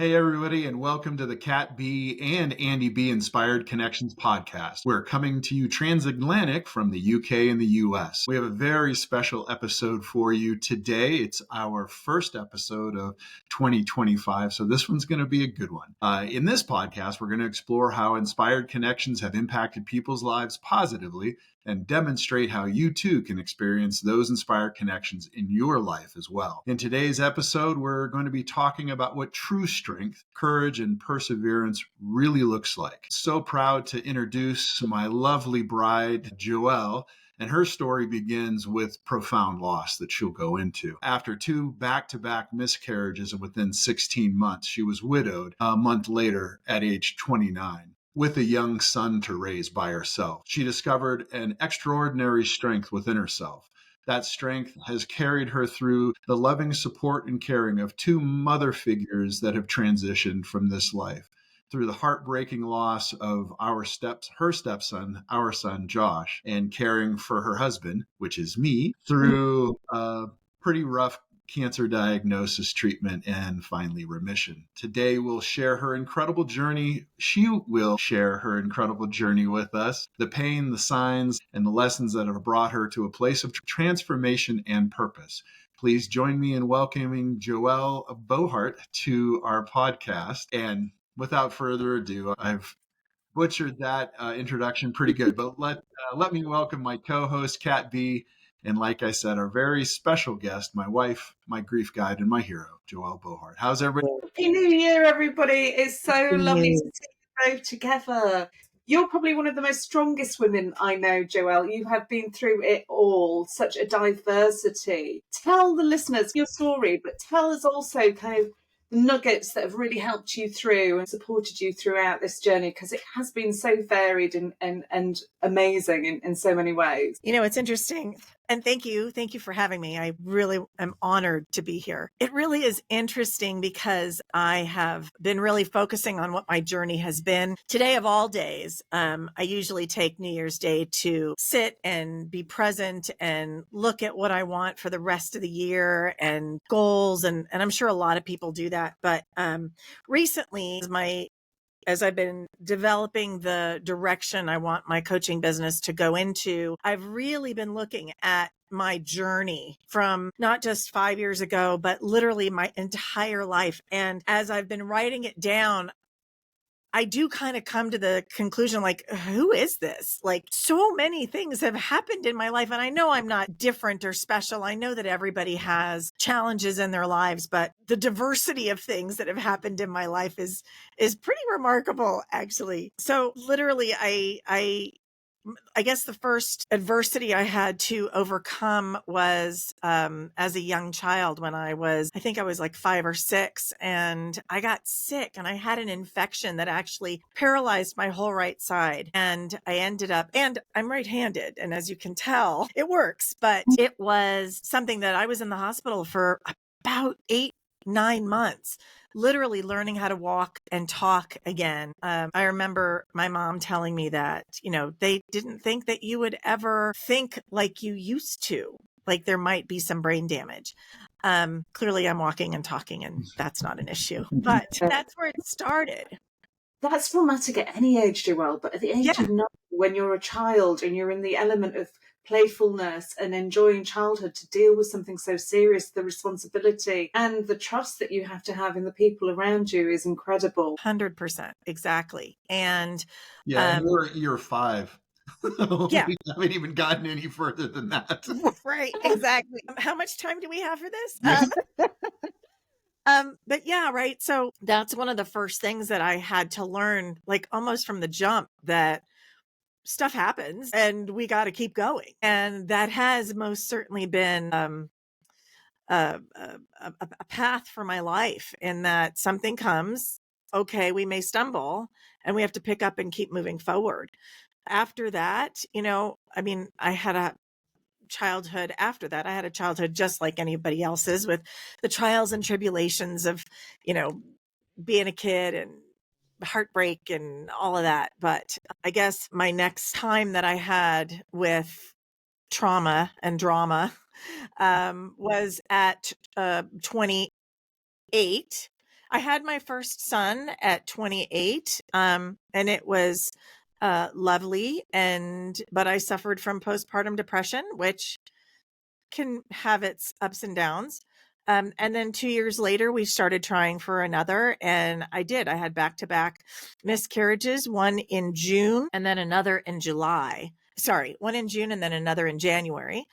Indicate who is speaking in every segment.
Speaker 1: Hey, everybody, and welcome to the Cat B and Andy B Inspired Connections podcast. We're coming to you transatlantic from the UK and the US. We have a very special episode for you today. It's our first episode of 2025, so this one's going to be a good one. In this podcast, we're going to explore how inspired connections have impacted people's lives positively and demonstrate how you too can experience those inspired connections in your life as well. In today's episode, we're going to be talking about what true strength, courage, and perseverance really looks like. So proud to introduce my lovely bride, Joelle. And her story begins with profound loss that she'll go into. After two back-to-back miscarriages and within 16 months, she was widowed a month later at age 29. With a young son to raise by herself. She discovered an extraordinary strength within herself. That strength has carried her through the loving support and caring of two mother figures that have transitioned from this life. Through the heartbreaking loss of her stepson, our son Josh, and caring for her husband, which is me, through a pretty rough cancer diagnosis, treatment, and finally remission. Today, we'll share her incredible journey. She will share her incredible journey with us, the pain, the signs, and the lessons that have brought her to a place of transformation and purpose. Please join me in welcoming Joelle Bohart to our podcast. And without further ado, I've butchered that introduction pretty good, but let me welcome my co-host, Kat B., and like I said, our very special guest, my wife, my grief guide, and my hero, Joelle Bohart. How's everybody?
Speaker 2: Happy New Year, everybody. It's so
Speaker 3: Happy
Speaker 2: lovely
Speaker 3: New
Speaker 2: to see you both together. You're probably one of the most strongest women I know, Joelle. You have been through it all, such a diversity. Tell the listeners your story, but tell us also kind of the nuggets that have really helped you through and supported you throughout this journey, because it has been so varied and amazing in so many ways.
Speaker 3: You know, it's interesting. And thank you. Thank you for having me. I really am honored to be here. It really is interesting because I have been really focusing on what my journey has been. Today of all days, I usually take New Year's Day to sit and be present and look at what I want for the rest of the year and goals. And I'm sure a lot of people do that. But recently, as I've been developing the direction I want my coaching business to go into, I've really been looking at my journey from not just 5 years ago, but literally my entire life. And as I've been writing it down, I do kind of come to the conclusion, like, who is this? Like, so many things have happened in my life. And I know I'm not different or special. I know that everybody has challenges in their lives, but the diversity of things that have happened in my life is pretty remarkable, actually. So literally, I guess the first adversity I had to overcome was as a young child when I think I was like 5 or 6, and I got sick and I had an infection that actually paralyzed my whole right side. And I ended up, and I'm right-handed. And as you can tell, it works, but it was something that I was in the hospital for about 8-9 months, literally learning how to walk and talk again. I remember my mom telling me that, they didn't think that you would ever think like you used to, like there might be some brain damage. Clearly I'm walking and talking, and that's not an issue, but that's where it started.
Speaker 2: That's traumatic at any age, Joelle, but at the age of 9, when you're a child and you're in the element of playfulness and enjoying childhood, to deal with something so serious, the responsibility and the trust that you have to have in the people around you is incredible.
Speaker 3: 100%. Exactly. And
Speaker 1: You're 5.
Speaker 3: Yeah.
Speaker 1: We haven't even gotten any further than that.
Speaker 3: Right. Exactly. How much time do we have for this? But yeah, right. So that's one of the first things that I had to learn, like almost from the jump, that stuff happens and we got to keep going. And that has most certainly been a path for my life, in that something comes, okay, we may stumble and we have to pick up and keep moving forward. After that, I had a childhood after that. I had a childhood just like anybody else's, with the trials and tribulations of, being a kid and heartbreak and all of that. But I guess my next time that I had with trauma and drama was at 28. I had my first son at 28, and it was lovely. But I suffered from postpartum depression, which can have its ups and downs. And then 2 years later, we started trying for another, and I did. I had back-to-back miscarriages, one in June and then another in July. Sorry, one in June and then another in January.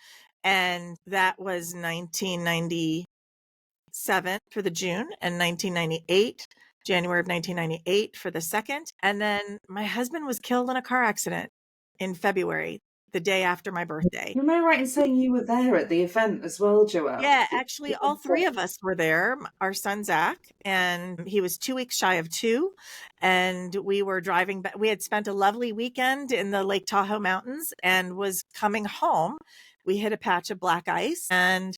Speaker 3: And that was 1997 for the June and 1998, January of 1998 for the second. And then my husband was killed in a car accident in February, the day after my birthday.
Speaker 2: Am I right in saying you were there at the event as well, Joelle?
Speaker 3: Yeah, actually, all three of us were there. Our son, Zach, and he was 2 weeks shy of 2. And we were driving back. We had spent a lovely weekend in the Lake Tahoe Mountains and was coming home. We hit a patch of black ice, and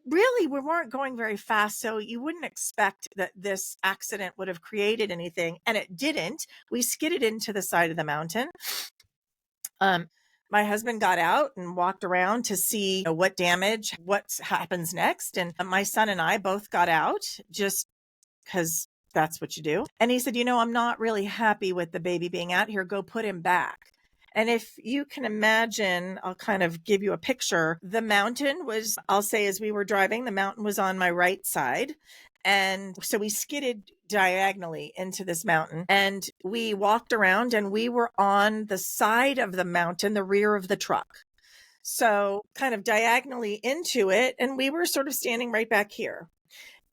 Speaker 3: really, we weren't going very fast. So you wouldn't expect that this accident would have created anything. And it didn't. We skidded into the side of the mountain. My husband got out and walked around to see what damage, what happens next. And my son and I both got out just because that's what you do. And he said, I'm not really happy with the baby being out here. Go put him back. And if you can imagine, I'll kind of give you a picture. The mountain was, I'll say, as we were driving, the mountain was on my right side. And so we skidded diagonally into this mountain, and we walked around, and we were on the side of the mountain, the rear of the truck. So kind of diagonally into it. And we were sort of standing right back here.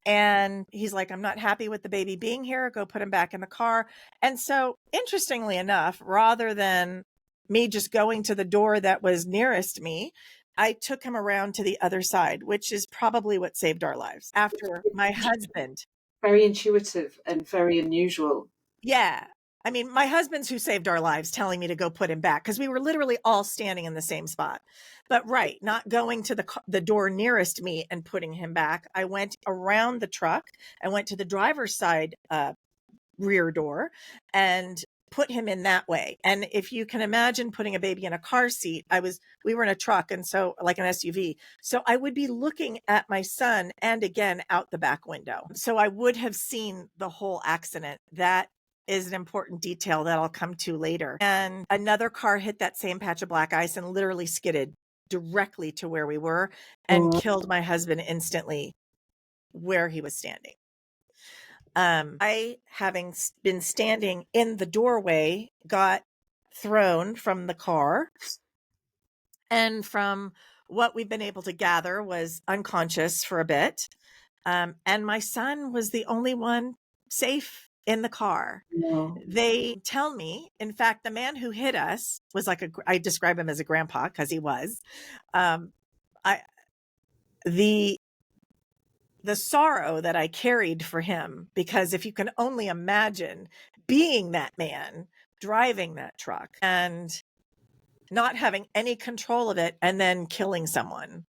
Speaker 3: And he's like, I'm not happy with the baby being here. Go put him back in the car. And so interestingly enough, rather than me just going to the door that was nearest me, I took him around to the other side, which is probably what saved our lives after my husband.
Speaker 2: Very intuitive and very unusual.
Speaker 3: Yeah. I mean, my husband's who saved our lives, telling me to go put him back because we were literally all standing in the same spot. But right, not going to the door nearest me and putting him back. I went around the truck. I went to the driver's side rear door and put him in that way. And if you can imagine putting a baby in a car seat, we were in a truck, and so like an SUV. So I would be looking at my son and again out the back window. So I would have seen the whole accident. That is an important detail that I'll come to later. And another car hit that same patch of black ice and literally skidded directly to where we were and killed my husband instantly where he was standing. I, having been standing in the doorway, got thrown from the car, and from what we've been able to gather was unconscious for a bit. And my son was the only one safe in the car.
Speaker 2: No.
Speaker 3: They tell me, in fact, the man who hit us was I describe him as a grandpa because he was. The sorrow that I carried for him, because if you can only imagine being that man, driving that truck and not having any control of it and then killing someone.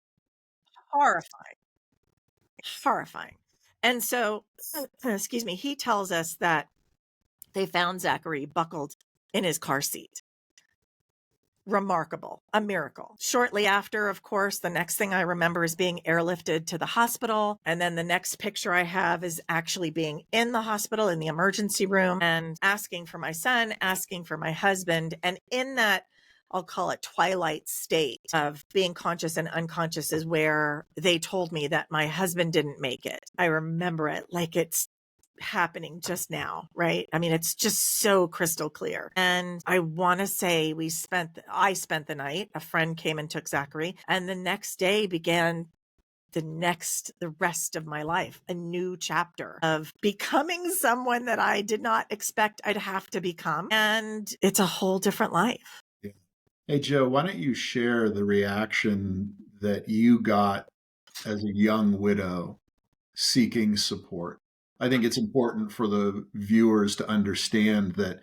Speaker 3: Horrifying. And so, excuse me, he tells us that they found Zachary buckled in his car seat. Remarkable, a miracle. Shortly after, of course, the next thing I remember is being airlifted to the hospital. And then the next picture I have is actually being in the hospital in the emergency room and asking for my son, asking for my husband. And in that, I'll call it twilight state of being conscious and unconscious is where they told me that my husband didn't make it. I remember it like it's happening just now, right? I mean, it's just so crystal clear. And I want to say I spent the night. A friend came and took Zachary, and the next day began the rest of my life, a new chapter of becoming someone that I did not expect I'd have to become. And it's a whole different life.
Speaker 1: Yeah. Hey, Joe, why don't you share the reaction that you got as a young widow seeking support? I think it's important for the viewers to understand that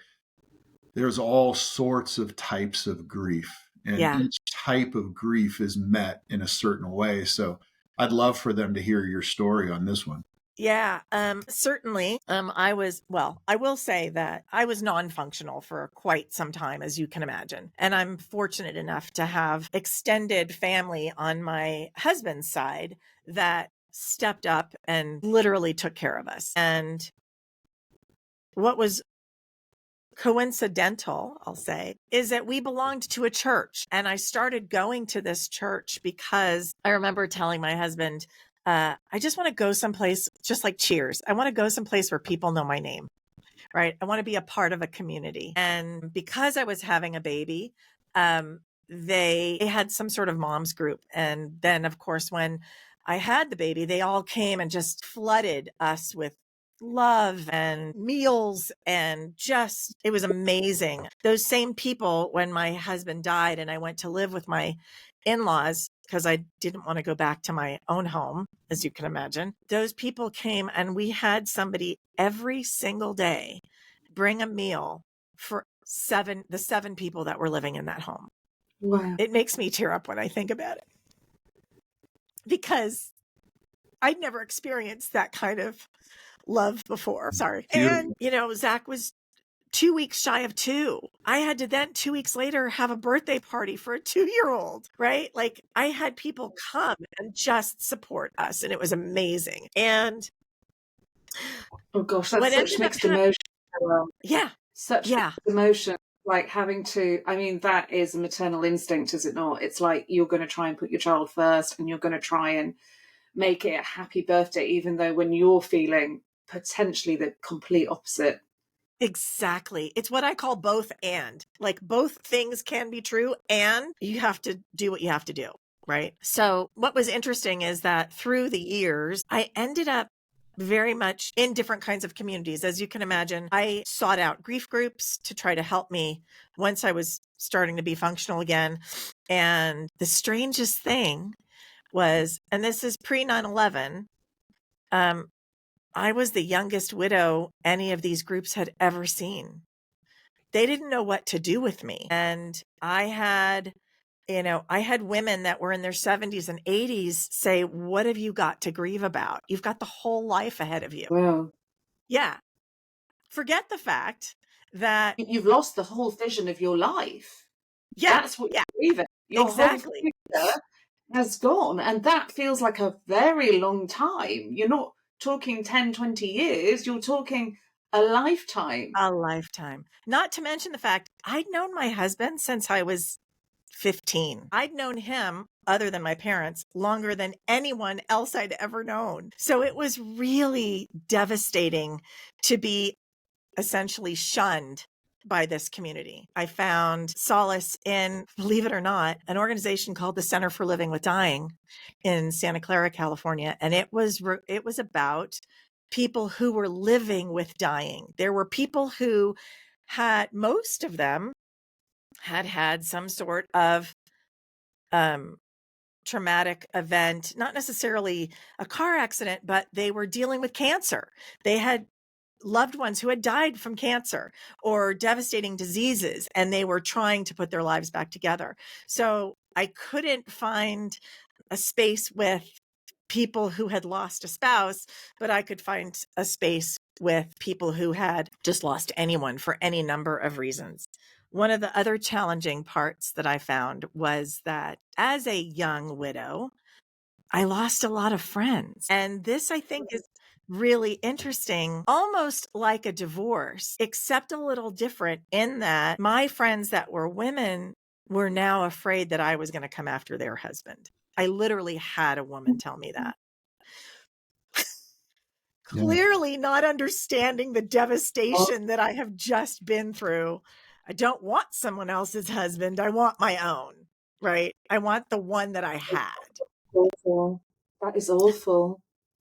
Speaker 1: there's all sorts of types of grief, and each type of grief is met in a certain way. So I'd love for them to hear your story on this one.
Speaker 3: Yeah, certainly. I will say that I was non-functional for quite some time, as you can imagine. And I'm fortunate enough to have extended family on my husband's side that stepped up and literally took care of us. And what was coincidental, I'll say, is that we belonged to a church. And I started going to this church because I remember telling my husband, I just want to go someplace, just like Cheers. I want to go someplace where people know my name, right? I want to be a part of a community. And because I was having a baby, they had some sort of mom's group. And then, of course, when I had the baby, they all came and just flooded us with love and meals, and just, it was amazing. Those same people, when my husband died and I went to live with my in-laws, because I didn't want to go back to my own home, as you can imagine, those people came and we had somebody every single day bring a meal for the seven people that were living in that home.
Speaker 2: Wow.
Speaker 3: It makes me tear up when I think about it, because I'd never experienced that kind of love before. Sorry.
Speaker 1: Beautiful.
Speaker 3: And, Zach was 2 weeks shy of 2. I had to then 2 weeks later have a birthday party for a 2-year-old, right? Like, I had people come and just support us, and it was amazing. And
Speaker 2: oh gosh, that's
Speaker 3: what
Speaker 2: such
Speaker 3: ended up
Speaker 2: mixed emotion. Such
Speaker 3: yeah.
Speaker 2: mixed emotion. Like having to, I mean, that is a maternal instinct, is it not? It's like you're going to try and put your child first, and you're going to try and make it a happy birthday, even though when you're feeling potentially the complete opposite.
Speaker 3: Exactly. It's what I call both and. Like, both things can be true, and you have to do what you have to do, right? So what was interesting is that through the years, I ended up very much in different kinds of communities. As you can imagine, I sought out grief groups to try to help me once I was starting to be functional again. And the strangest thing was, and this is pre 9/11, I was the youngest widow any of these groups had ever seen. They didn't know what to do with me. And I had women that were in their 70s and 80s say, "What have you got to grieve about? You've got the whole life ahead of you."
Speaker 2: Wow.
Speaker 3: Yeah. Forget the fact that,
Speaker 2: You've lost the whole vision of your life.
Speaker 3: yeah,
Speaker 2: That's what
Speaker 3: yeah,
Speaker 2: you're grieving. Your
Speaker 3: exactly.
Speaker 2: whole future has gone. And that feels like a very long time. You're not talking 10, 20 years. You're talking a lifetime.
Speaker 3: A lifetime. Not to mention the fact I'd known my husband since I was 15. I'd known him, other than my parents, longer than anyone else I'd ever known. So it was really devastating to be essentially shunned by this community. I found solace in, believe it or not, an organization called the Center for Living with Dying in Santa Clara, California. And it was about people who were living with dying. There were people who most of them had some sort of traumatic event, not necessarily a car accident, but they were dealing with cancer. They had loved ones who had died from cancer or devastating diseases, and they were trying to put their lives back together. So I couldn't find a space with people who had lost a spouse, but I could find a space with people who had just lost anyone for any number of reasons. One of the other challenging parts that I found was that as a young widow, I lost a lot of friends. And this, I think, is really interesting, almost like a divorce, except a little different in that my friends that were women were now afraid that I was going to come after their husband. I literally had a woman tell me that.
Speaker 1: Yeah.
Speaker 3: Clearly not understanding the devastation that I have just been through. I don't want someone else's husband. I want my own, right? I want the one that I had.
Speaker 2: Awful. That is awful.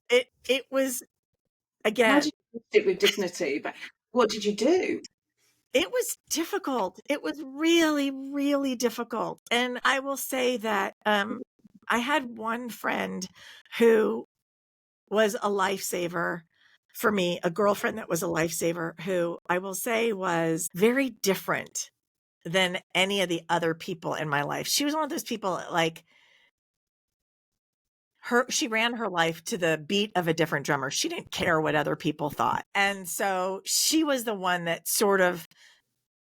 Speaker 3: It was, again,
Speaker 2: How did you sit with dignity? But what did you do?
Speaker 3: it was difficult. It was really, really difficult. And I will say that I had one friend who was a lifesaver for me, a girlfriend that was a lifesaver, who I will say was very different than any of the other people in my life. She was one of those people that, like, she ran her life to the beat of a different drummer. She didn't care what other people thought. And so she was the one that sort of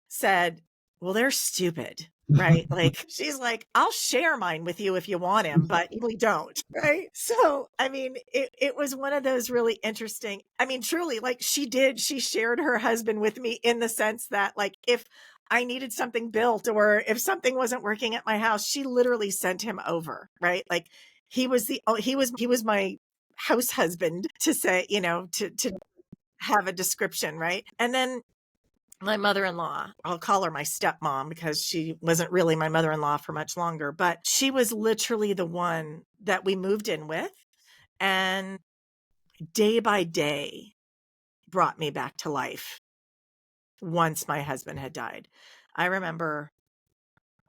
Speaker 3: said, well, they're stupid, right? Like, she's like, I'll share mine with you if you want him, but we don't, right? So, I mean, it was one of those really interesting, I mean, truly, like she shared her husband with me in the sense that, like, if I needed something built or if something wasn't working at my house, she literally sent him over, right? Like, he was my house husband, to say, to have a description, right? And then my mother-in-law, I'll call her my stepmom because she wasn't really my mother-in-law for much longer, but she was literally the one that we moved in with, and day by day brought me back to life once my husband had died. I remember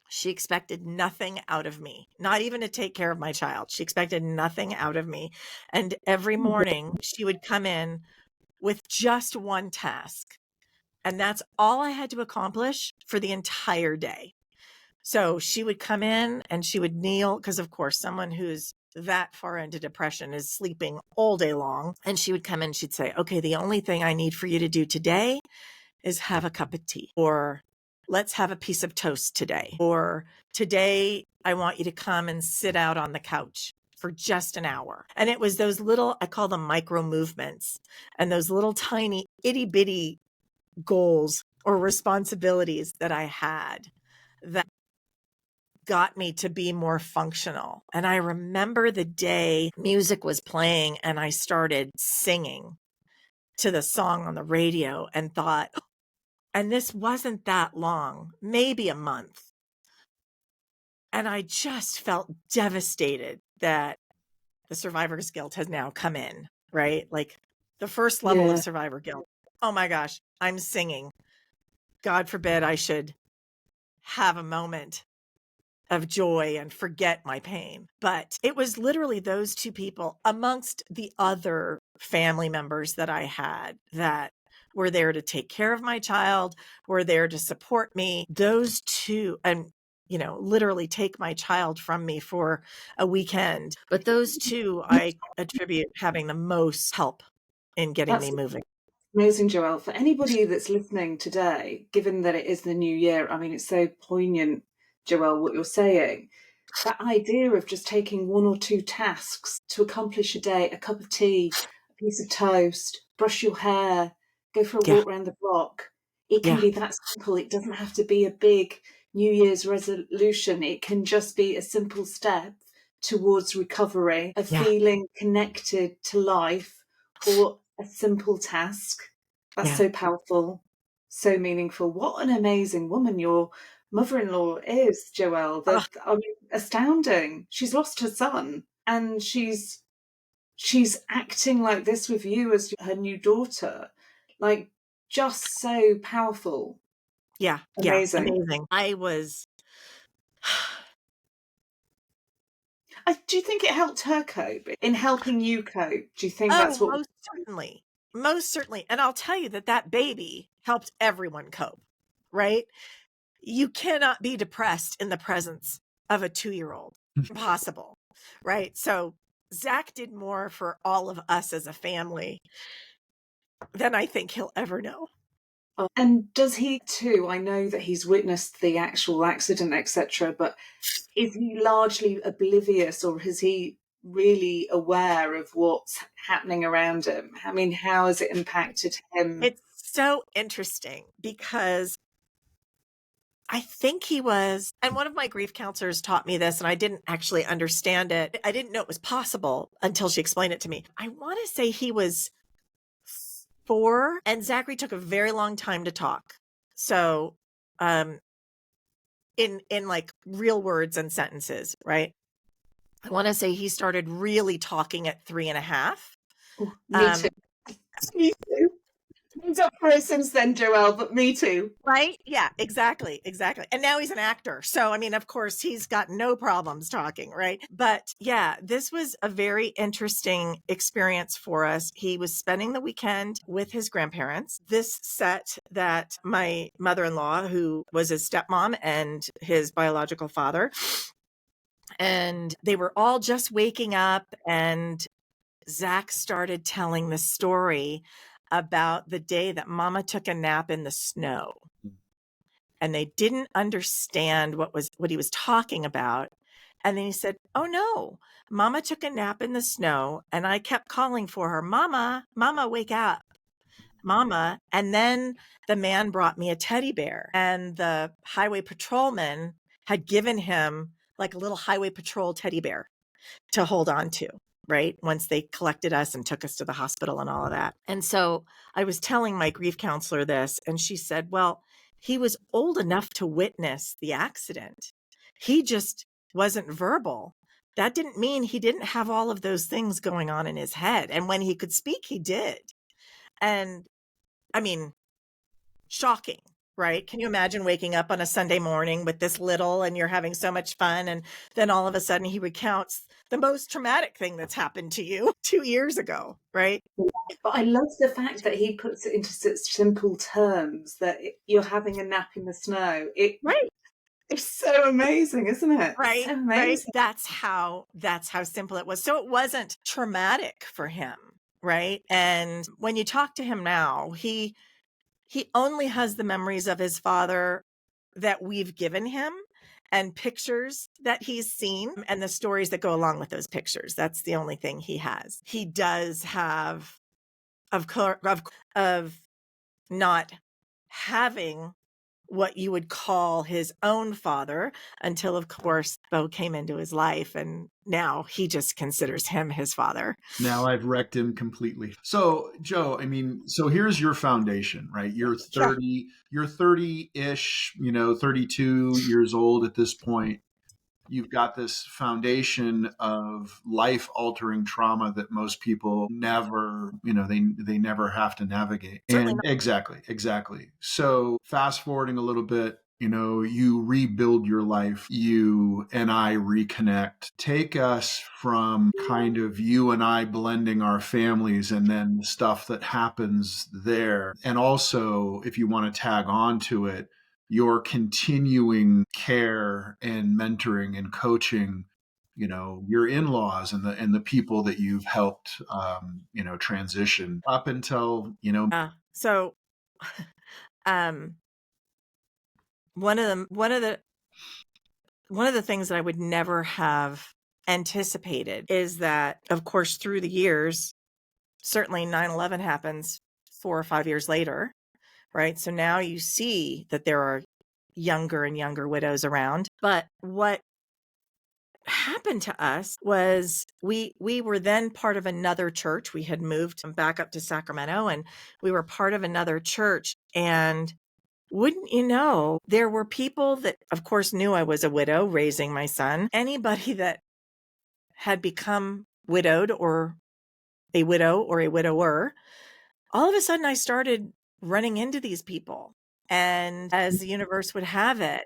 Speaker 3: she expected nothing out of me, not even to take care of my child. She expected nothing out of me. And every morning she would come in with just one task. And that's all I had to accomplish for the entire day. So she would come in and she would kneel, because of course, someone who's that far into depression is sleeping all day long. And she would come in, she'd say, okay, the only thing I need for you to do today is have a cup of tea, or let's have a piece of toast today, or today I want you to come and sit out on the couch for just an hour. And it was those little, I call them micro movements, and those little tiny itty bitty goals or responsibilities that I had that got me to be more functional. And I remember the day music was playing and I started singing to the song on the radio and thought, and this wasn't that long, maybe a month. And I just felt devastated that the survivor's guilt has now come in, right? Like the first level of survivor guilt. Oh my gosh, I'm singing. God forbid I should have a moment of joy and forget my pain. But it was literally those two people amongst the other family members that I had that were there to take care of my child, were there to support me. Those two, and literally take my child from me for a weekend. But those two, I attribute having the most help in getting me moving.
Speaker 2: Amazing, Joelle. For anybody that's listening today, given that it is the new year, I mean, it's so poignant, Joelle, what you're saying. That idea of just taking one or two tasks to accomplish a day, a cup of tea, a piece of toast, brush your hair, go for a
Speaker 3: Yeah.
Speaker 2: walk around the block. It can
Speaker 3: Yeah.
Speaker 2: be that simple. It doesn't have to be a big New Year's resolution. It can just be a simple step towards recovery, of
Speaker 3: Yeah.
Speaker 2: feeling connected to life, or a simple task. That's
Speaker 3: Yeah.
Speaker 2: so powerful, so meaningful. What an amazing woman your mother-in-law is, Joelle. I mean, astounding. She's lost her son, and she's acting like this with you as her new daughter. Like, just so powerful.
Speaker 3: Yeah.
Speaker 2: Amazing.
Speaker 3: Amazing.
Speaker 2: Do you think it helped her cope in helping you cope? Do you think that's what?
Speaker 3: Most certainly. Most certainly. And I'll tell you that baby helped everyone cope, right? You cannot be depressed in the presence of a 2-year-old. Impossible, right? So Zach did more for all of us as a family than I think he'll ever know.
Speaker 2: And does he too? I know that he's witnessed the actual accident, etc., but is he largely oblivious, or is he really aware of what's happening around him? I mean, how has it impacted him?
Speaker 3: It's so interesting because I think he was, and one of my grief counselors taught me this, and I didn't actually understand it. I didn't know it was possible until she explained it to me. I want to say he was 4, and Zachary took a very long time to talk. So, in like real words and sentences, right? I want to say he started really talking at 3.5.
Speaker 2: Oh, me too. Me too. He's up for it since then, Joelle, but me too.
Speaker 3: Right? Yeah, exactly. And now he's an actor. So, I mean, of course, he's got no problems talking, right? But yeah, this was a very interesting experience for us. He was spending the weekend with his grandparents. This set that my mother-in-law, who was his stepmom and his biological father, and they were all just waking up, and Zach started telling the story about the day that Mama took a nap in the snow. and they didn't understand what he was talking about. And then he said, "Oh no, Mama took a nap in the snow and I kept calling for her. Mama, Mama, wake up. Mama." And then the man brought me a teddy bear, and the highway patrolman had given him like a little highway patrol teddy bear to hold on to, right? Once they collected us and took us to the hospital and all of that. And so I was telling my grief counselor this, and she said, "Well, he was old enough to witness the accident. He just wasn't verbal. That didn't mean he didn't have all of those things going on in his head. And when he could speak, he did." And I mean, shocking, right? Can you imagine waking up on a Sunday morning with this little and you're having so much fun? And then all of a sudden he recounts the most traumatic thing that's happened to you 2 years ago, right?
Speaker 2: But I love the fact that he puts it into such simple terms that you're having a nap in the snow.
Speaker 3: Right.
Speaker 2: It's so amazing, isn't it?
Speaker 3: Right.
Speaker 2: So
Speaker 3: Right.
Speaker 2: amazing.
Speaker 3: That's how simple it was. So it wasn't traumatic for him. Right. And when you talk to him now, he only has the memories of his father that we've given him and pictures that he's seen and the stories that go along with those pictures. That's the only thing he has. He does have of not having what you would call his own father until, of course, Bo came into his life, and now he just considers him his father.
Speaker 1: Now I've wrecked him completely. So, Joe, I mean, so here's your foundation, right? You're 30, you're 30-ish, 32 years old at this point. You've got this foundation of life-altering trauma that most people never, they never have to navigate.
Speaker 3: Certainly
Speaker 1: And
Speaker 3: not.
Speaker 1: exactly. So fast forwarding a little bit, you rebuild your life, you and I reconnect. Take us from kind of you and I blending our families and then the stuff that happens there. And also, if you want to tag on to it, your continuing care and mentoring and coaching, your in-laws and the people that you've helped, transition up until,
Speaker 3: So, one of the things that I would never have anticipated is that, of course, through the years, certainly 9/11 happens 4 or 5 years later, right? So now you see that there are younger and younger widows around. But what happened to us was we were then part of another church. We had moved back up to Sacramento, and we were part of another church. And wouldn't you know, there were people that, of course, knew I was a widow raising my son. Anybody that had become widowed or a widow or a widower, all of a sudden I started running into these people. And as the universe would have it,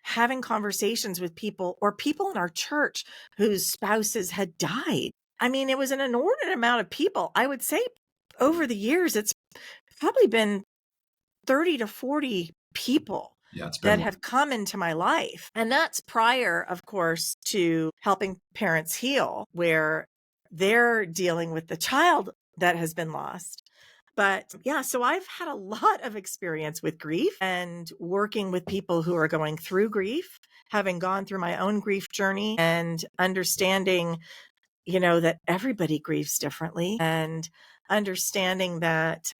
Speaker 3: having conversations with people or people in our church whose spouses had died. I mean, it was an inordinate amount of people. I would say over the years, it's probably been 30 to 40 people that have come into my life. And that's prior, of course, to helping parents heal, where they're dealing with the child that has been lost. But yeah, so I've had a lot of experience with grief and working with people who are going through grief, having gone through my own grief journey and understanding, that everybody grieves differently, and understanding that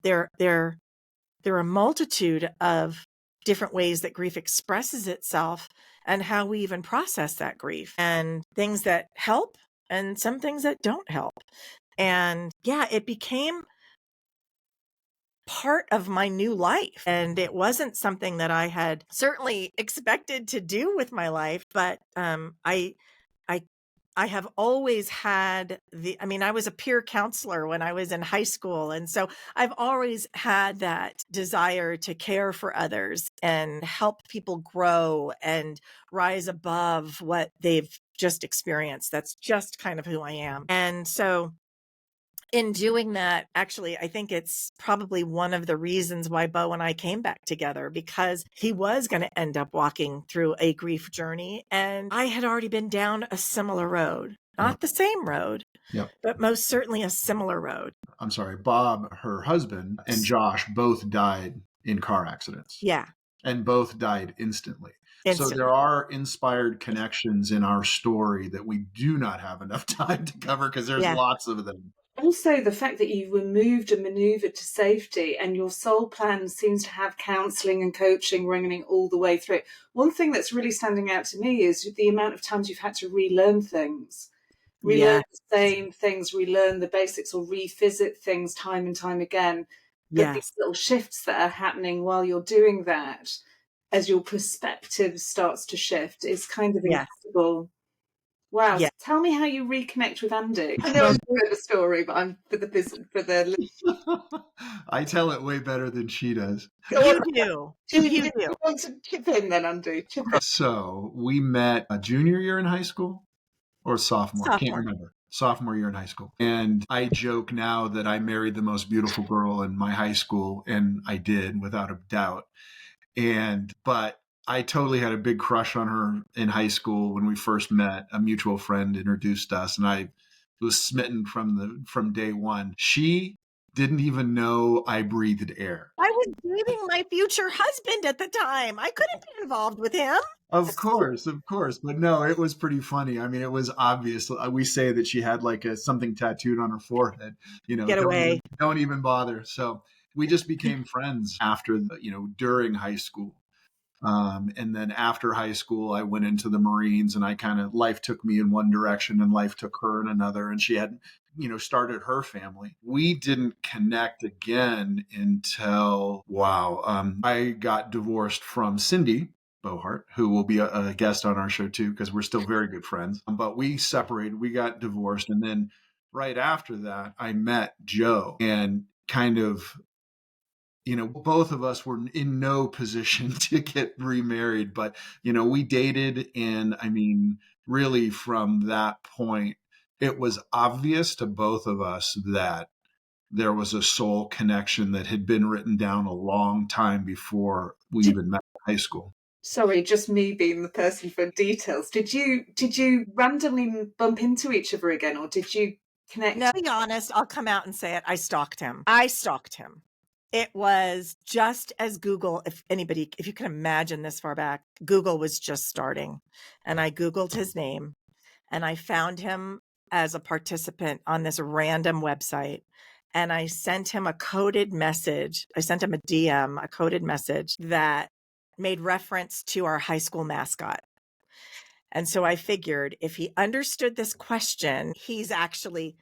Speaker 3: there are a multitude of different ways that grief expresses itself and how we even process that grief, and things that help and some things that don't help. And yeah, it became part of my new life. And it wasn't something that I had certainly expected to do with my life, but I have always had I was a peer counselor when I was in high school. And so I've always had that desire to care for others and help people grow and rise above what they've just experienced. That's just kind of who I am. And so in doing that, actually, I think it's probably one of the reasons why Bo and I came back together, because he was going to end up walking through a grief journey. And I had already been down a similar road, not the same road, but most certainly a similar road.
Speaker 1: I'm sorry, Bob, her husband, and Josh both died in car accidents.
Speaker 3: Yeah.
Speaker 1: and both died instantly. So
Speaker 3: Instantly.
Speaker 1: there are inspired connections in our story that we do not have enough time to cover because there's
Speaker 3: Yeah.
Speaker 1: lots of them.
Speaker 2: Also, the fact that you were moved and maneuvered to safety, and your soul plan seems to have counselling and coaching running all the way through. One thing that's really standing out to me is the amount of times you've had to relearn things, relearn
Speaker 3: Yes.
Speaker 2: the same things, relearn the basics, or revisit things time and time again. But these
Speaker 3: Yes.
Speaker 2: little shifts that are happening while you're doing that, as your perspective starts to shift, is kind of
Speaker 3: Yes.
Speaker 2: incredible. Wow.
Speaker 3: Yes.
Speaker 2: Tell me how you reconnect with Andy. I know I'm doing the story, but I'm for the
Speaker 1: I tell it way better than she does.
Speaker 2: go on.
Speaker 3: You do.
Speaker 2: Do
Speaker 3: You
Speaker 2: you
Speaker 3: do.
Speaker 2: want to chip in then, Andy? Chip in.
Speaker 1: So we met a junior year in high school or sophomore. Can't
Speaker 3: Sophomore.
Speaker 1: remember. Sophomore year in high school. And I joke now that I married the most beautiful girl in my high school, and I did without a doubt. But I totally had a big crush on her in high school when we first met. A mutual friend introduced us, and I was smitten from day one. She didn't even know I breathed air.
Speaker 3: I was dating my future husband at the time. I couldn't be involved with him.
Speaker 1: Of course. But no, it was pretty funny. I mean, it was obvious. We say that she had like something tattooed on her forehead,
Speaker 3: Get away.
Speaker 1: don't even bother. So we just became friends after, during high school. And then after high school, I went into the Marines, and life took me in one direction and life took her in another. And she had, started her family. We didn't connect again until, I got divorced from Cindy Bohart, who will be a guest on our show too, because we're still very good friends. But we separated, we got divorced. And then right after that, I met Joe, and kind of, both of us were in no position to get remarried, but, we dated. And I mean, really from that point, it was obvious to both of us that there was a soul connection that had been written down a long time before we even met in high school.
Speaker 2: Sorry, just me being the person for details. Did you randomly bump into each other again, or did you connect?
Speaker 3: No, to be honest, I'll come out and say it. I stalked him. It was just as Google, if you can imagine this far back, Google was just starting. And I Googled his name, and I found him as a participant on this random website. And I sent him a coded message. I sent him a DM, a coded message that made reference to our high school mascot. And so I figured if he understood this question, he's actually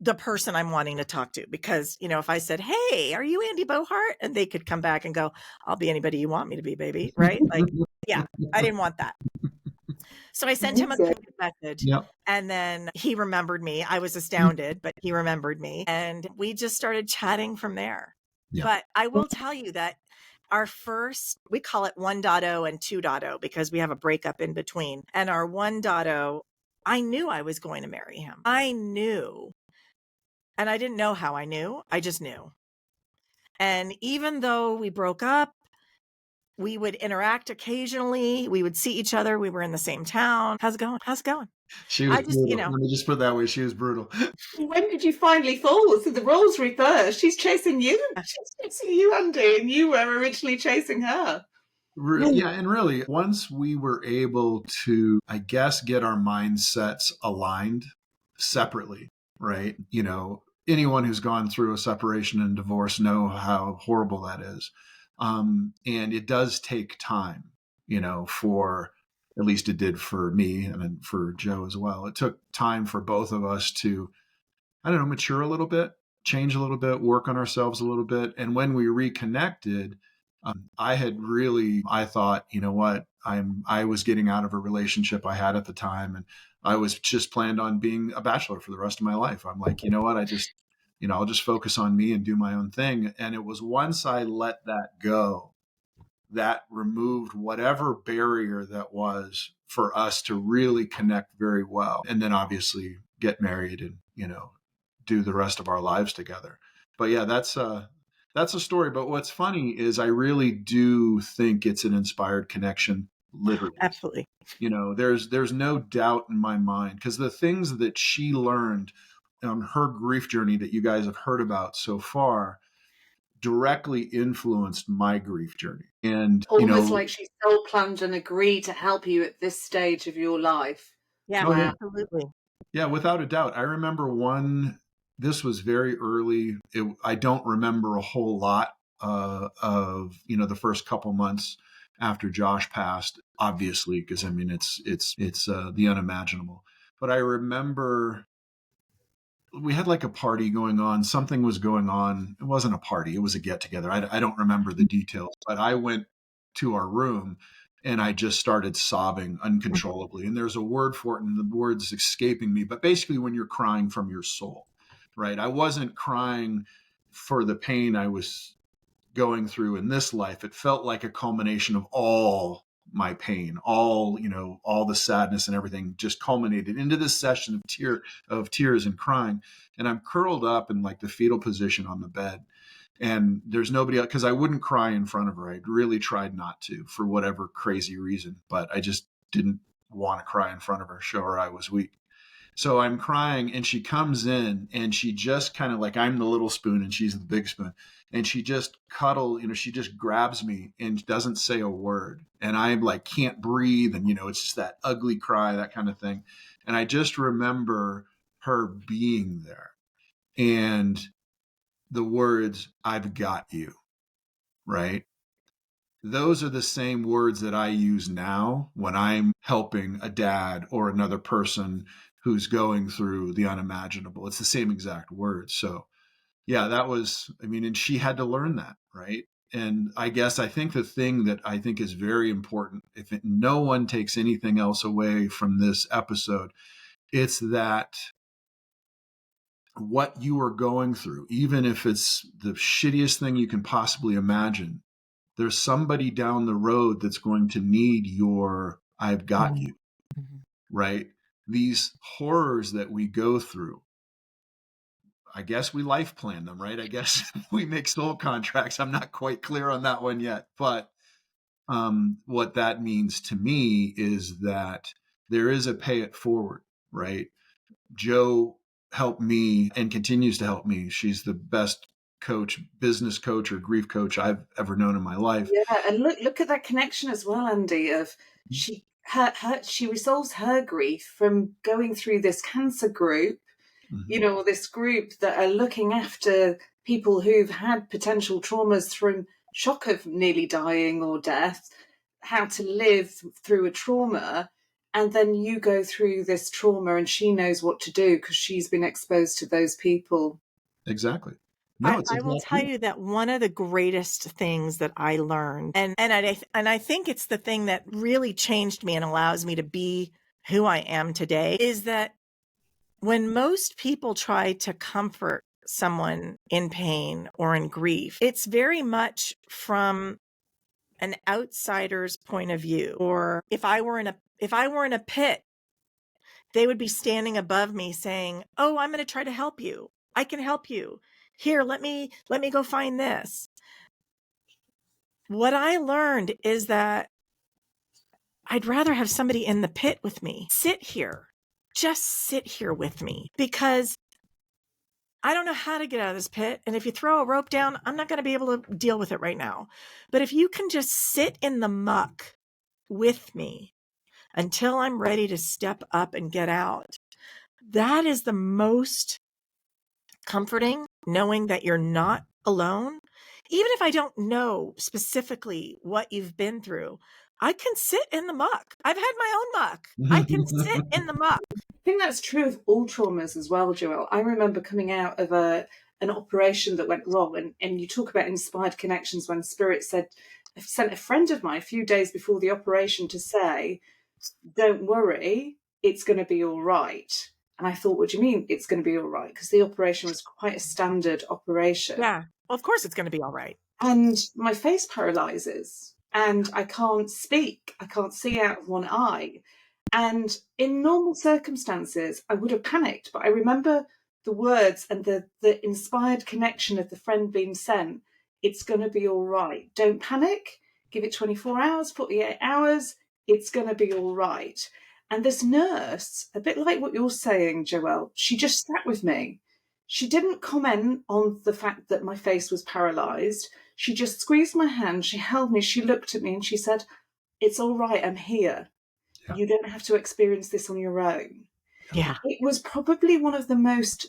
Speaker 3: the person I'm wanting to talk to. Because, if I said, "Hey, are you Andy Bohart?" and they could come back and go, "I'll be anybody you want me to be, baby." Right? Like, yeah, I didn't want that. So I sent him a coded message,
Speaker 1: Yep.
Speaker 3: and then he remembered me. I was astounded, but he remembered me, and we just started chatting from there.
Speaker 1: Yeah.
Speaker 3: But I will tell you that our first, we call it 1.0 and 2.0 because we have a breakup in between. And our 1.0, I knew I was going to marry him. I knew. And I didn't know how I knew. I just knew. And even though we broke up, we would interact occasionally. We would see each other. We were in the same town. How's it going?
Speaker 1: She was
Speaker 3: I just,
Speaker 1: brutal. Let me just put it that way. She was brutal.
Speaker 2: When did you finally fall? So the roles reversed. She's chasing you. She's chasing you, Andy, and you were originally chasing her.
Speaker 1: Yeah, and really, once we were able to, I guess, get our mindsets aligned separately, right? Anyone who's gone through a separation and divorce know how horrible that is. And it does take time, for, at least it did for me and then for Joe as well. It took time for both of us to, I don't know, mature a little bit, change a little bit, work on ourselves a little bit. And when we reconnected, I thought, you know what, I was getting out of a relationship I had at the time, and I was just planned on being a bachelor for the rest of my life. I'm like, you know what, I'll just focus on me and do my own thing. And it was once I let that go, that removed whatever barrier that was for us to really connect very well. And then obviously get married and, do the rest of our lives together. But yeah, that's a story. But what's funny is I really do think it's an inspired connection, literally.
Speaker 3: absolutely.
Speaker 1: There's no doubt in my mind, because the things that she learned on her grief journey that you guys have heard about so far, directly influenced my grief journey. And,
Speaker 2: Almost like she soul planned and agreed to help you at this stage of your life.
Speaker 3: Yeah,
Speaker 1: oh, yeah.
Speaker 3: absolutely.
Speaker 1: Yeah, without a doubt. I remember this was very early. I don't remember a whole lot of, the first couple months after Josh passed, obviously, because I mean, it's the unimaginable. But I remember we had like a party going on. Something was going on. It wasn't a party. It was a get together. I don't remember the details, but I went to our room and I just started sobbing uncontrollably. And there's a word for it, and the word's escaping me. But basically, when you're crying from your soul, right? I wasn't crying for the pain I was going through in this life. It felt like a culmination of all my pain, all the sadness and everything just culminated into this session of tears and crying. And I'm curled up in like the fetal position on the bed, and there's nobody else, because I wouldn't cry in front of her. I really tried not to, for whatever crazy reason, but I just didn't want to cry in front of her, show her I was weak. So I'm crying, and she comes in, and she just kind of like, I'm the little spoon and she's the big spoon. And she just she just grabs me and doesn't say a word. And I like can't breathe. And, it's just that ugly cry, that kind of thing. And I just remember her being there and the words, "I've got you," right? Those are the same words that I use now when I'm helping a dad or another person who's going through the unimaginable. It's the same exact words. So, yeah, and she had to learn that, right? And I think the thing that I think is very important, no one takes anything else away from this episode, it's that what you are going through, even if it's the shittiest thing you can possibly imagine, there's somebody down the road that's going to need your "I've got you," right? These horrors that we go through, I guess we life plan them, right? I guess we make soul contracts. I'm not quite clear on that one yet. But what that means to me is that there is a pay it forward, right? Jo helped me and continues to help me. She's the best business coach or grief coach I've ever known in my life.
Speaker 2: Yeah, and look at that connection as well, Andy, of she resolves her grief from going through this cancer group,
Speaker 1: Mm-hmm.
Speaker 2: this group that are looking after people who've had potential traumas from shock of nearly dying or death, how to live through a trauma. And then you go through this trauma and she knows what to do because she's been exposed to those people.
Speaker 1: Exactly. No, it's
Speaker 3: I will tell
Speaker 1: exactly.
Speaker 3: you that one of the greatest things that I learned, and I think it's the thing that really changed me and allows me to be who I am today, is that when most people try to comfort someone in pain or in grief, it's very much from an outsider's point of view. Or if I were in a pit, they would be standing above me saying, "Oh, I'm going to try to help you. I can help you. Here, let me go find this." What I learned is that I'd rather have somebody in the pit with me. Just sit here with me, because I don't know how to get out of this pit. And if you throw a rope down, I'm not going to be able to deal with it right now. But if you can just sit in the muck with me until I'm ready to step up and get out, that is the most comforting, knowing that you're not alone. Even if I don't know specifically what you've been through, I can sit in the muck. I've had my own muck. I can sit in the muck.
Speaker 2: I think that's true of all traumas as well, Joelle. I remember coming out of an operation that went wrong, and you talk about inspired connections when Spirit sent a friend of mine a few days before the operation to say, "Don't worry, it's going to be all right." And I thought, "What do you mean it's going to be all right?" Because the operation was quite a standard operation.
Speaker 3: Yeah. Well, of course it's going to be all right.
Speaker 2: And my face paralyzes and I can't speak. I can't see out of one eye. And in normal circumstances, I would have panicked. But I remember the words and the inspired connection of the friend being sent. "It's going to be all right. Don't panic. Give it 24 hours, 48 hours. It's going to be all right." And this nurse, a bit like what you're saying, Joelle, she just sat with me. She didn't comment on the fact that my face was paralyzed. She just squeezed my hand, she held me, she looked at me, and she said, "It's all right, I'm here.
Speaker 1: Yeah.
Speaker 2: You don't have to experience this on your own."
Speaker 3: Yeah.
Speaker 2: It was probably one of the most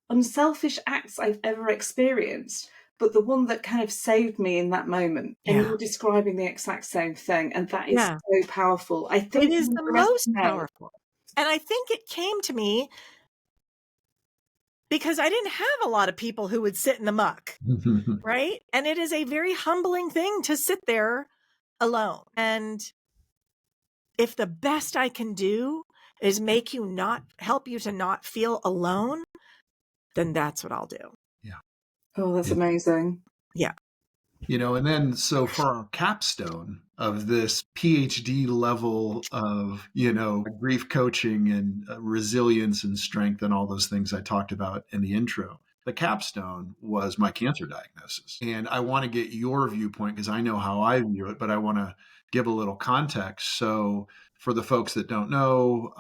Speaker 2: unselfish acts I've ever experienced, but the one that kind of saved me in that moment. And
Speaker 3: Yeah.
Speaker 2: you're describing the exact same thing, and that is
Speaker 3: Yeah.
Speaker 2: so powerful. I
Speaker 3: It
Speaker 2: think
Speaker 3: is
Speaker 2: the
Speaker 3: the
Speaker 2: rest
Speaker 3: most
Speaker 2: know.
Speaker 3: powerful. And I think it came to me because I didn't have a lot of people who would sit in the muck, right? And it is a very humbling thing to sit there alone. And if the best I can do is help you to not feel alone, then that's what I'll do.
Speaker 2: Oh, that's
Speaker 1: Yeah.
Speaker 2: amazing.
Speaker 3: Yeah.
Speaker 1: And then so for our capstone of this PhD level of, grief coaching and resilience and strength and all those things I talked about in the intro, the capstone was my cancer diagnosis. And I want to get your viewpoint because I know how I view it, but I want to give a little context. So for the folks that don't know,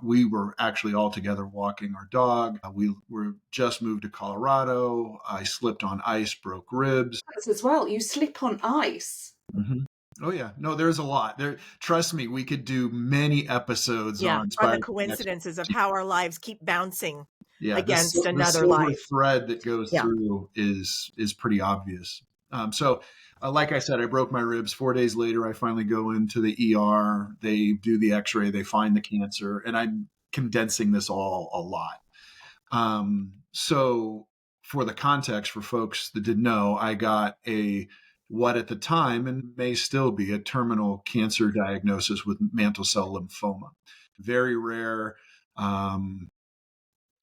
Speaker 1: we were actually all together walking our dog. We were just moved to Colorado. I slipped on ice, broke ribs.
Speaker 2: As well, you slip on ice.
Speaker 1: Mm-hmm. Oh yeah, no, there's a lot there. Trust me, we could do many episodes on
Speaker 3: On the
Speaker 1: inspired
Speaker 3: coincidences of how our lives keep bouncing
Speaker 1: the
Speaker 3: against
Speaker 1: the
Speaker 3: another
Speaker 1: silver
Speaker 3: life.
Speaker 1: thread that goes
Speaker 3: Yeah.
Speaker 1: through is pretty obvious. So, like I said, I broke my ribs. 4 days later, I finally go into the ER. They do the X-ray. They find the cancer, and I'm condensing this all a lot. So, for the context for folks that didn't know, I got what at the time and may still be a terminal cancer diagnosis with mantle cell lymphoma. Very rare.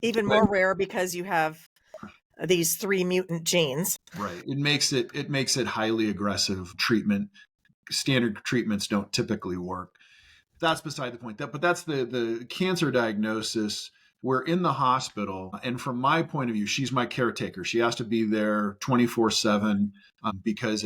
Speaker 3: Even more rare because you have these 3 mutant genes.
Speaker 1: Right. It makes it highly aggressive treatment. Standard treatments don't typically work. That's beside the point. But that's the cancer diagnosis. We're in the hospital, and from my point of view, she's my caretaker. She has to be there 24/7 because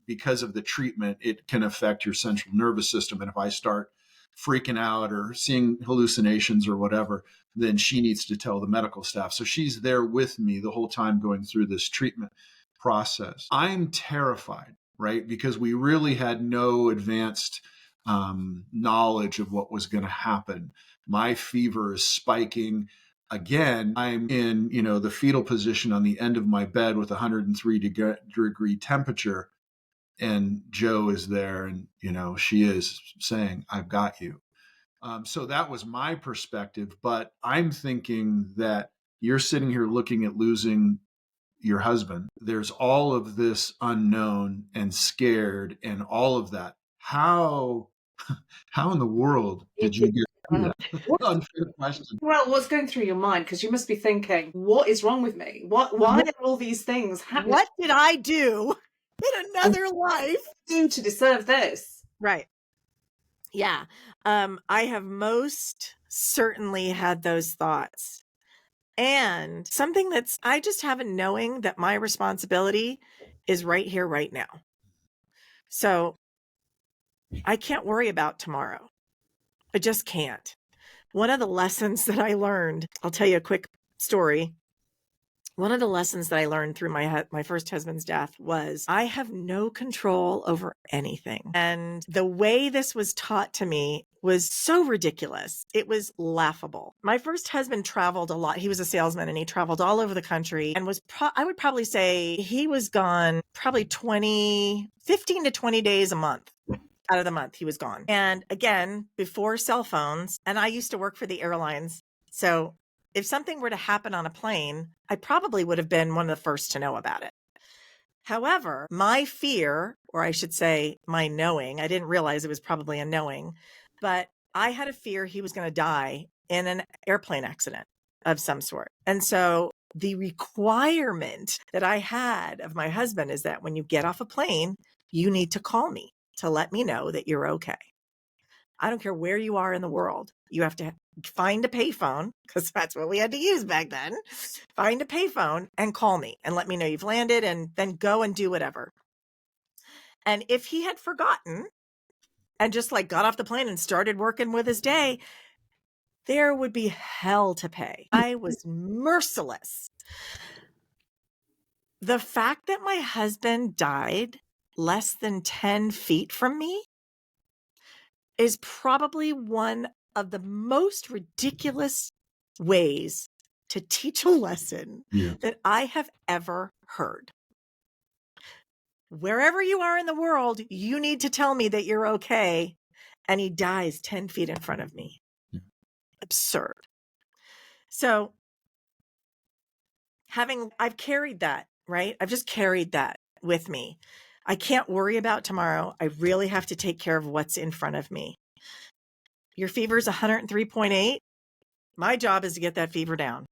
Speaker 1: because of the treatment, it can affect your central nervous system. And if I start freaking out or seeing hallucinations or whatever, then she needs to tell the medical staff. So she's there with me the whole time going through this treatment process. I'm terrified, right? Because we really had no advanced knowledge of what was going to happen. My fever is spiking. Again, I'm in, the fetal position on the end of my bed with 103-degree temperature. And Joe is there and, she is saying, "I've got you." So that was my perspective. But I'm thinking that you're sitting here looking at losing your husband. There's all of this unknown and scared and all of that. How in the world did you get through that? Unfair question.
Speaker 2: Well, what's going through your mind? Because you must be thinking, what is wrong with me? Why are all these things happening?
Speaker 3: What did I do in another life
Speaker 2: to deserve this?
Speaker 3: Right. Yeah. I have most certainly had those thoughts. And something I just have a knowing that my responsibility is right here, right now. So I can't worry about tomorrow. I just can't. One of the lessons that I learned, I'll tell you a quick story. One of the lessons that I learned through my first husband's death was I have no control over anything. And the way this was taught to me was so ridiculous. It was laughable. My first husband traveled a lot. He was a salesman and he traveled all over the country and I would probably say he was gone probably 15 to 20 days a month. Out of the month, he was gone. And again, before cell phones, and I used to work for the airlines. So if something were to happen on a plane, I probably would have been one of the first to know about it. However, my fear, or I should say my knowing, I didn't realize it was probably a knowing, but I had a fear he was going to die in an airplane accident of some sort. And so the requirement that I had of my husband is that when you get off a plane, you need to call me to let me know that you're okay. I don't care where you are in the world. You have to find a payphone, because that's what we had to use back then. Find a payphone and call me and let me know you've landed, and then go and do whatever. And if he had forgotten and just got off the plane and started working with his day, there would be hell to pay. I was merciless. The fact that my husband died less than 10 feet from me is probably one of the most ridiculous ways to teach a lesson that I have ever heard. Wherever you are in the world, you need to tell me that you're okay. And he dies 10 feet in front of me. Absurd. So I've carried that, right? I've just carried that with me. I can't worry about tomorrow. I really have to take care of what's in front of me. Your fever is 103.8. My job is to get that fever down.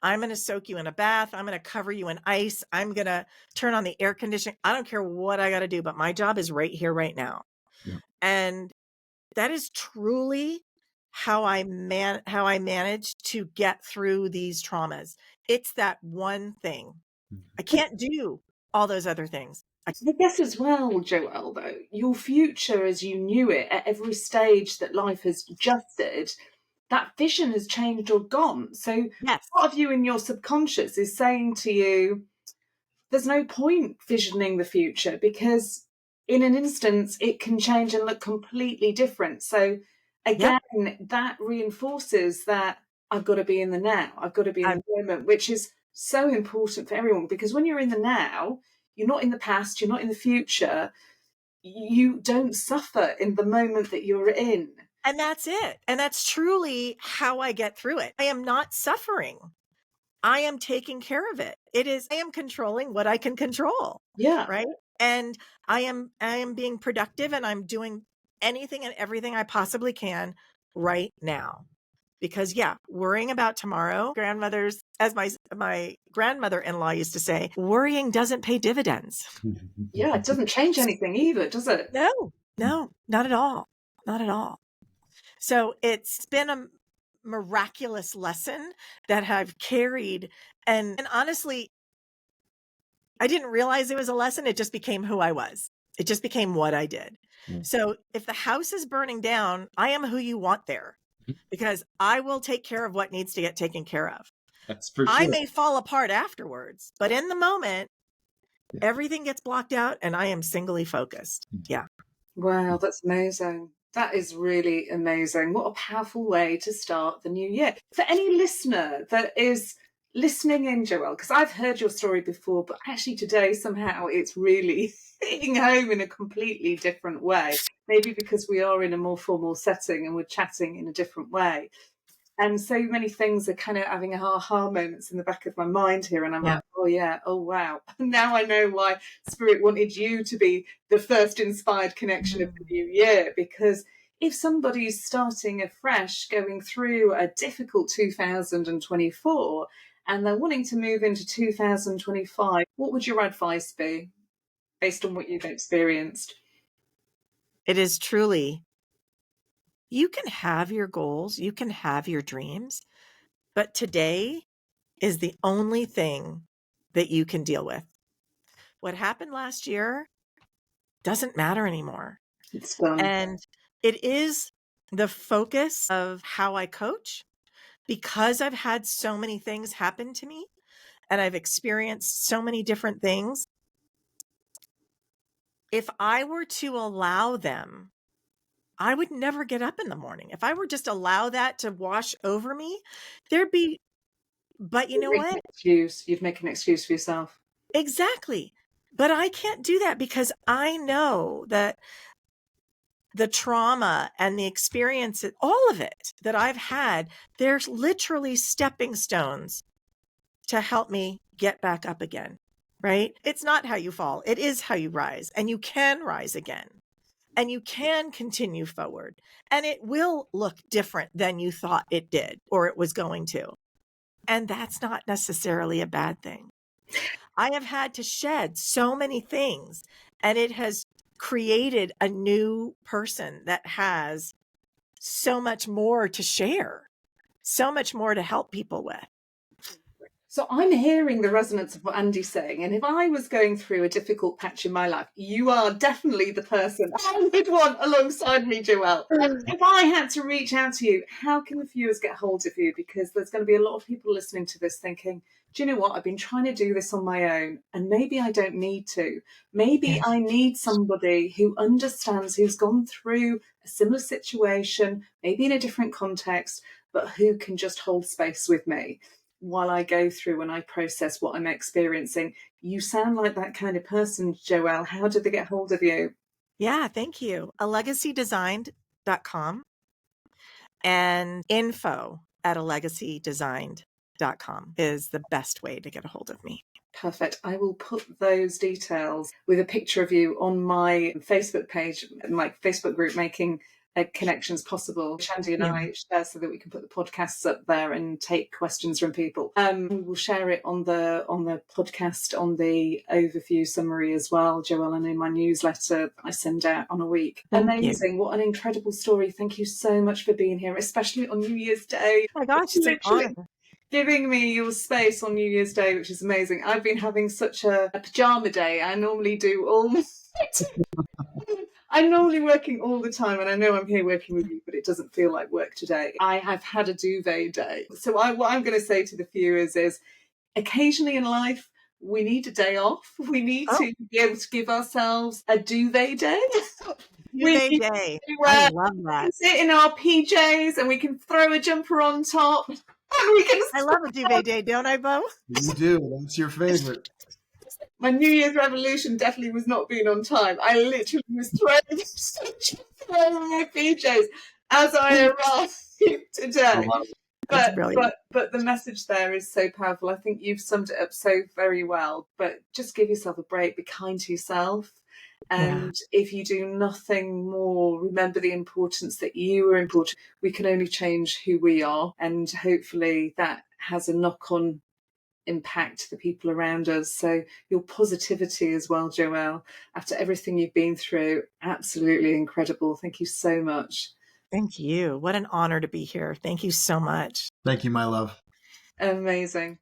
Speaker 3: I'm going to soak you in a bath. I'm going to cover you in ice. I'm going to turn on the air conditioning. I don't care what I got to do, but my job is right here, right now. Yeah. And that is truly how I manage to get through these traumas. It's that one thing. I can't do all those other things.
Speaker 2: I guess as well, Joelle, though, your future as you knew it at every stage that life has adjusted, that vision has changed or gone. So
Speaker 3: yes.
Speaker 2: Part of you in your subconscious is saying to you, there's no point visioning the future because in an instance it can change and look completely different. So again, that reinforces that I've got to be in the now. I've got to be in the moment, which is so important for everyone, because when you're in the now, you're not in the past, you're not in the future. You don't suffer in the moment that you're in.
Speaker 3: And that's it. And that's truly how I get through it. I am not suffering. I am taking care of it. I am controlling what I can control.
Speaker 2: Yeah.
Speaker 3: Right. And I am being productive, and I'm doing anything and everything I possibly can right now. Because worrying about tomorrow, as my grandmother-in-law used to say, worrying doesn't pay dividends.
Speaker 2: Yeah, it doesn't change anything either, does it?
Speaker 3: No, not at all. Not at all. So it's been a miraculous lesson that I've carried. And honestly, I didn't realize it was a lesson. It just became who I was. It just became what I did. So if the house is burning down, I am who you want there, because I will take care of what needs to get taken care of.
Speaker 1: That's for sure.
Speaker 3: I may fall apart afterwards, but in the moment, everything gets blocked out and I am singly focused. Yeah.
Speaker 2: Wow, that's amazing. That is really amazing. What a powerful way to start the new year. For any listener that is listening in, Joelle, because I've heard your story before, but actually today somehow it's really hitting home in a completely different way. Maybe because we are in a more formal setting and we're chatting in a different way. And so many things are kind of having aha moments in the back of my mind here. And I'm like, oh, yeah, oh, wow. Now I know why Spirit wanted you to be the first inspired connection of the new year. Because if somebody's starting afresh, going through a difficult 2024, and they're wanting to move into 2025, what would your advice be based on what you've experienced?
Speaker 3: It is truly, you can have your goals, you can have your dreams, but today is the only thing that you can deal with. What happened last year doesn't matter anymore.
Speaker 2: It's fun.
Speaker 3: And it is the focus of how I coach, because I've had so many things happen to me and I've experienced so many different things. If I were to allow them, I would never get up in the morning. If I were just allow that to wash over me, but you know what?
Speaker 2: You'd make an excuse for yourself.
Speaker 3: Exactly. But I can't do that, because I know that the trauma and the experience, all of it that I've had, there's literally stepping stones to help me get back up again, right? It's not how you fall. It is how you rise, and you can rise again, and you can continue forward, and it will look different than you thought it did or it was going to. And that's not necessarily a bad thing. I have had to shed so many things, and it has created a new person that has so much more to share, so much more to help people with.
Speaker 2: So I'm hearing the resonance of what Andy's saying. And if I was going through a difficult patch in my life, you are definitely the person I would want alongside me, Joelle. If I had to reach out to you, how can the viewers get hold of you? Because there's going to be a lot of people listening to this thinking, do you know what? I've been trying to do this on my own, and maybe I don't need to. Maybe I need somebody who understands, who's gone through a similar situation, maybe in a different context, but who can just hold space with me while I go through and I process what I'm experiencing. You sound like that kind of person, Joelle. How did they get hold of you?
Speaker 3: Yeah, thank you. alegacydesigned.com and info@alegacydesigned.com is the best way to get a hold of me.
Speaker 2: Perfect. I will put those details with a picture of you on my Facebook page, my Facebook group, Making Connections Possible, which Andy and I share so that we can put the podcasts up there and take questions from people. We will share it on the podcast, on the overview summary as well, Joelle, and in my newsletter I send out on a week. Amazing. What an incredible story. Thank you so much for being here, especially on New Year's Day.
Speaker 3: Oh my gosh, it's an honor.
Speaker 2: Giving me your space on New Year's Day, which is amazing. I've been having such a pajama day. I normally do I'm normally working all the time, and I know I'm here working with you, but it doesn't feel like work today. I have had a duvet day. So what I'm going to say to the viewers is, occasionally in life, we need a day off. We need to be able to give ourselves a duvet day.
Speaker 3: Duvet day. I love that.
Speaker 2: Sit in our PJs and we can throw a jumper on top. And we can.
Speaker 3: I love a duvet day, don't I, Bo?
Speaker 1: You do. That's your favorite.
Speaker 2: My New Year's revolution definitely was not being on time. I literally was throwing my PJs as I arrived today. But the message there is so powerful. I think you've summed it up so very well. But just give yourself a break. Be kind to yourself. And if you do nothing more, remember the importance that you are important. We can only change who we are. And hopefully that has a knock-on impact the people around us. So your positivity as well, Joelle, after everything you've been through, absolutely incredible. Thank you so much.
Speaker 3: Thank you. What an honor to be here. Thank you so much.
Speaker 1: Thank you, my love.
Speaker 2: Amazing.